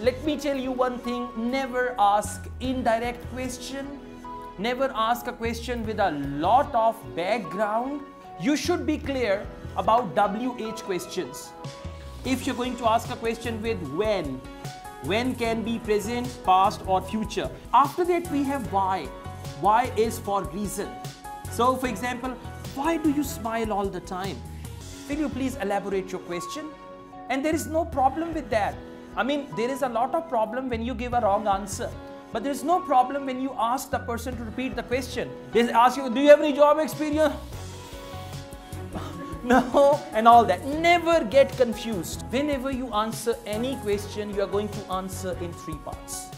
let me tell you one thing, never ask indirect question. Never ask a question with a lot of background. You should be clear about WH questions. If you're going to ask a question with when can be present, past or future. After that we have why. Why is for reason. So for example, why do you smile all the time? Will you please elaborate your question? And there is no problem with that. I mean, there is a lot of problem when you give a wrong answer. But there is no problem when you ask the person to repeat the question. They ask you, do you have any job experience? No, and all that. Never get confused. Whenever you answer any question, you are going to answer in 3 parts.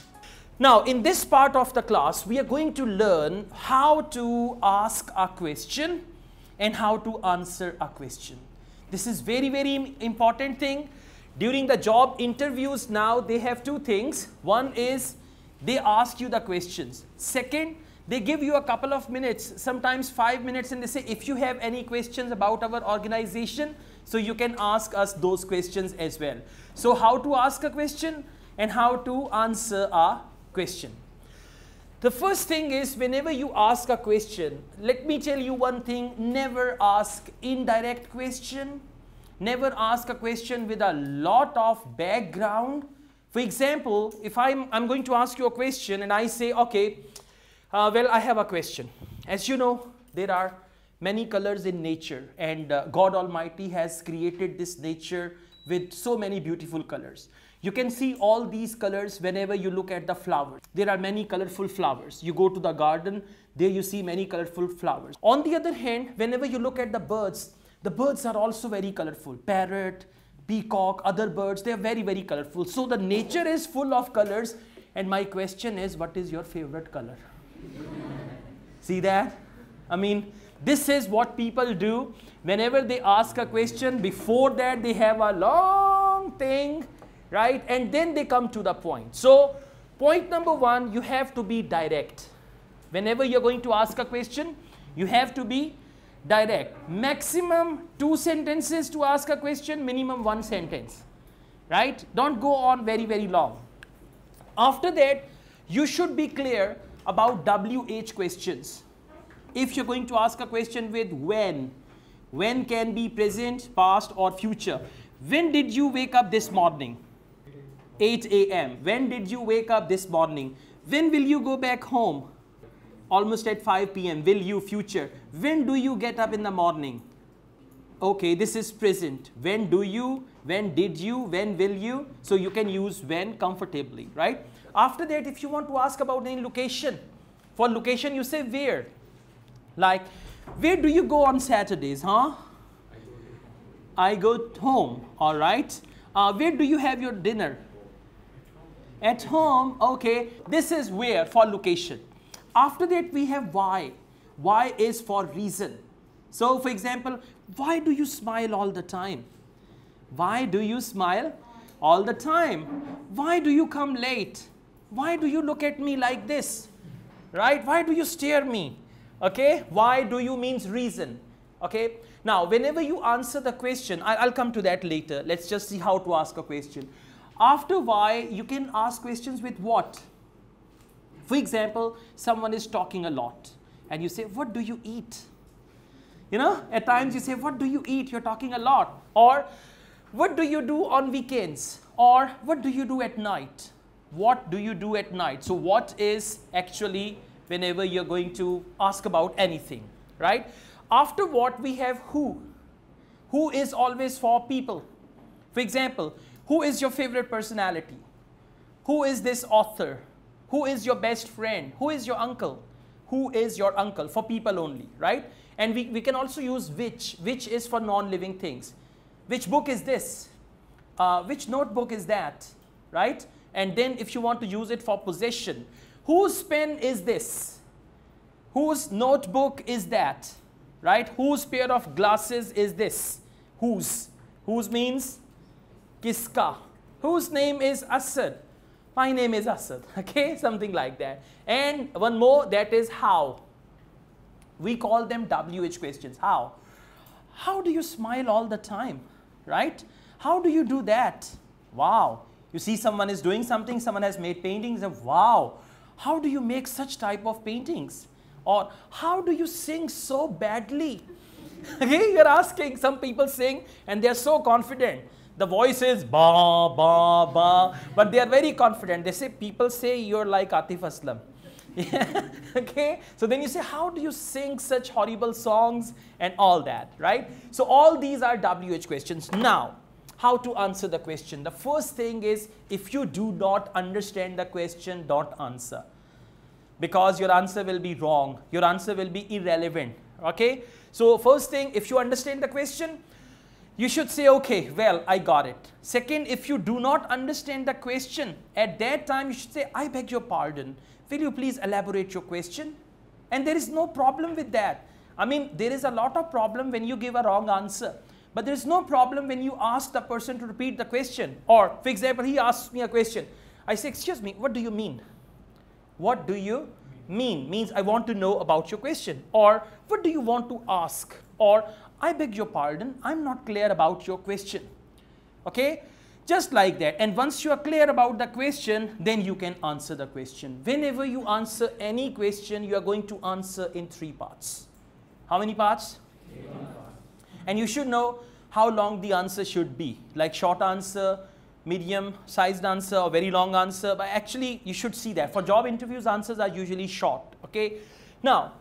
Now, in this part of the class, we are going to learn how to ask a question and how to answer a question. This is very, very important thing. During the job interviews now, they have 2 things. One is they ask you the questions. Second, they give you a couple of minutes, sometimes 5 minutes, and they say, if you have any questions about our organization, so you can ask us those questions as well. So how to ask a question and how to answer a question. The first thing is, whenever you ask a question, let me tell you one thing, never ask indirect question. Never ask a question with a lot of background. For example, if I'm going to ask you a question and I say, okay, well, I have a question. As you know, there are many colors in nature, and God Almighty has created this nature with so many beautiful colors. You can see all these colors whenever you look at the flowers. There are many colorful flowers. You go to the garden, there you see many colorful flowers. On the other hand, whenever you look at the birds are also very colorful. Parrot, peacock, other birds, they are very, very colorful. So the nature is full of colors, and my question is, what is your favorite color? See that? I mean, this is what people do whenever they ask a question. Before that, they have a long thing, right? And then they come to the point. So point number 1, you have to be direct. Whenever you're going to ask a question, you have to be direct. Maximum 2 sentences to ask a question, minimum 1 sentence, right? Don't go on very, very long. After that, you should be clear about WH questions. If you're going to ask a question with when can be present, past or future. When did you wake up this morning? 8 a.m. When did you wake up this morning? When will you go back home? Almost at 5 p.m. Will you, future. When do you get up in the morning? Okay, this is present. When do you, when did you, when will you? So you can use when comfortably, right? After that, if you want to ask about any location, for location you say where. Like, where do you go on Saturdays, huh? I go home, all right. Where do you have your dinner? At home, okay. This is where for location. After that, we have why. Why is for reason. So, for example, why do you smile all the time? Why do you smile all the time? Why do you come late? Why do you look at me like this? Right? Why do you stare me? Okay? Why do you means reason. Okay? Now, whenever you answer the question, I'll come to that later. Let's just see how to ask a question. After why, you can ask questions with what? For example, someone is talking a lot and you say, what do you eat? You know, at times you say, what do you eat? You're talking a lot. Or, what do you do on weekends? Or, what do you do at night? What do you do at night? So, what is actually whenever you're going to ask about anything, right? After what, we have who. Who is always for people. For example, who is your favorite personality? Who is this author? Who is your best friend? Who is your uncle? Who is your uncle? For people only, right? And we can also use which. Which is for non-living things. Which book is this? Which notebook is that? Right? And then if you want to use it for possession, whose pen is this? Whose notebook is that? Right? Whose pair of glasses is this? Whose? Whose means kiska. Whose name is Asad? My name is Asad. Okay? Something like that. And one more, that is how. We call them WH questions. How? How do you smile all the time? Right? How do you do that? Wow. You see someone is doing something, someone has made paintings, and wow, how do you make such type of paintings? Or how do you sing so badly? Okay, you're asking. Some people sing and they're so confident. The voice is ba, ba, ba, but they are very confident. They say, people say you're like Atif Aslam. Yeah. Okay, so then you say, how do you sing such horrible songs and all that, right? So all these are WH questions. Now, how to answer the question? The first thing is, if you do not understand the question, don't answer. Because your answer will be wrong. Your answer will be irrelevant. Okay? So first thing, if you understand the question, you should say, okay, well, I got it. Second, if you do not understand the question, at that time you should say, I beg your pardon. Will you please elaborate your question? And there is no problem with that. I mean, there is a lot of problem when you give a wrong answer. But there is no problem when you ask the person to repeat the question. Or, for example, he asks me a question. I say, excuse me, what do you mean? What do you mean? Means I want to know about your question. Or, what do you want to ask? Or, I beg your pardon, I'm not clear about your question. Okay? Just like that. And once you are clear about the question, then you can answer the question. Whenever you answer any question, you are going to answer in 3 parts. How many parts? 3 parts. And you should know how long the answer should be. Like short answer, medium sized answer, or very long answer. But actually, you should see that. For job interviews, answers are usually short. Okay? Now,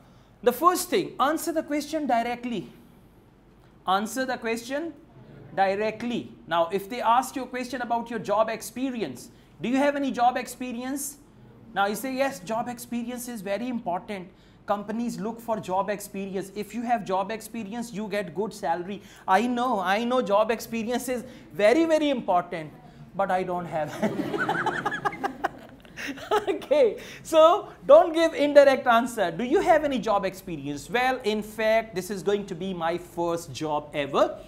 the first thing, answer the question directly. Answer the question directly. Now, if they ask you a question about your job experience, do you have any job experience? Now, you say, yes, job experience is very important. Companies look for job experience. If you have job experience, you get good salary. I know job experience is very, very important, but I don't have Okay, so don't give indirect answer. Do you have any job experience? Well, in fact, this is going to be my first job ever.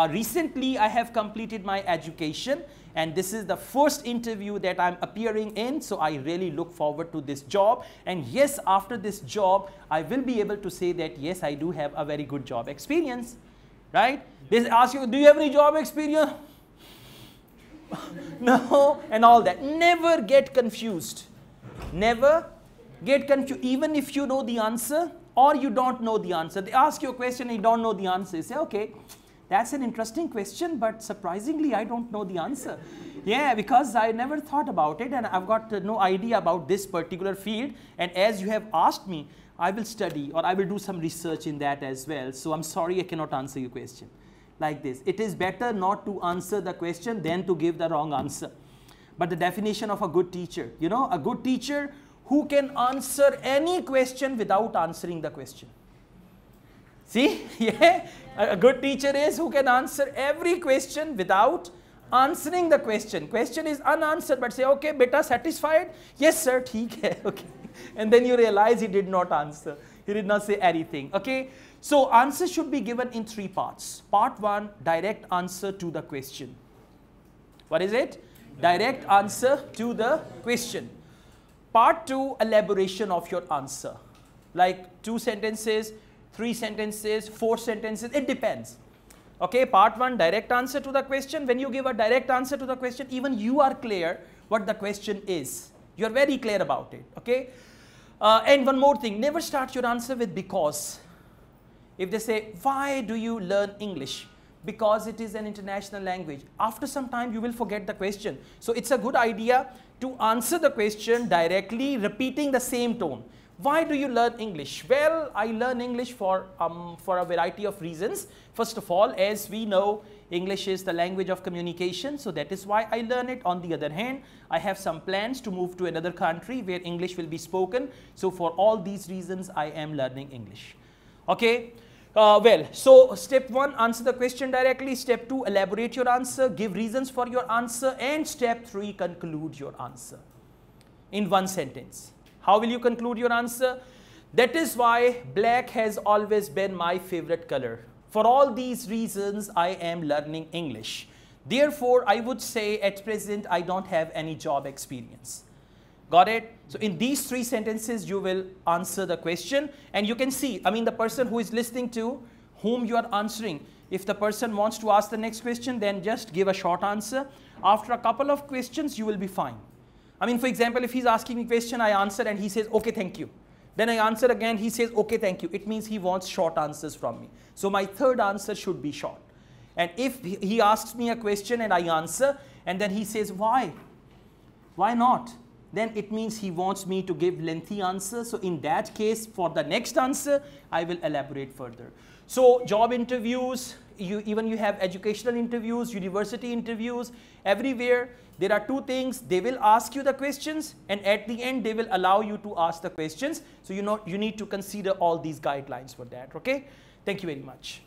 Recently, I have completed my education, and this is the first interview that I'm appearing in, so I really look forward to this job. And yes, after this job, I will be able to say that yes, I do have a very good job experience, right? They ask you, do you have any job experience? No, and all that. Never get confused. Never get confused, even if you know the answer or you don't know the answer. They ask you a question and you don't know the answer. You say, okay, that's an interesting question, but surprisingly, I don't know the answer. Yeah, because I never thought about it and I've got no idea about this particular field. And as you have asked me, I will study or I will do some research in that as well. So I'm sorry I cannot answer your question. Like this. It is better not to answer the question than to give the wrong answer. But the definition of a good teacher, you know, a good teacher who can answer any question without answering the question. See, yeah, a good teacher is who can answer every question without answering the question. Question is unanswered, but say, okay, beta, satisfied? Yes, sir, theek hai, okay. And then you realize he did not answer. He did not say anything, okay. So answer should be given in 3 parts. Part 1, direct answer to the question. What is it? Direct answer to the question. Part 2, elaboration of your answer. Like 2 sentences, 3 sentences, 4 sentences, it depends. Okay, part 1, direct answer to the question. When you give a direct answer to the question, even you are clear what the question is. You are very clear about it, okay. And one more thing, never start your answer with because. If they say, why do you learn English? Because it is an international language. After some time, you will forget the question. So it's a good idea to answer the question directly, repeating the same tone. Why do you learn English? Well, I learn English for a variety of reasons. First of all, as we know, English is the language of communication, so that is why I learn it. On the other hand, I have some plans to move to another country where English will be spoken. So for all these reasons, I am learning English. Okay. Well, so step 1, answer the question directly. Step 2, elaborate your answer, give reasons for your answer. And step 3, conclude your answer in 1 sentence. How will you conclude your answer? That is why black has always been my favorite color. For all these reasons, I am learning English. Therefore, I would say at present, I don't have any job experience. Got it? So in these 3 sentences, you will answer the question. And you can see, I mean, the person who is listening to, whom you are answering. If the person wants to ask the next question, then just give a short answer. After a couple of questions, you will be fine. I mean, for example, if he's asking me a question, I answer and he says, okay, thank you. Then I answer again, he says, okay, thank you. It means he wants short answers from me. So my third answer should be short. And if he asks me a question and I answer, and then he says, why? Why not? Then it means he wants me to give lengthy answer. So in that case, for the next answer, I will elaborate further. So job interviews, even you have educational interviews, university interviews, everywhere, there are two things. They will ask you the questions, and at the end, they will allow you to ask the questions. So you need to consider all these guidelines for that, okay? Thank you very much.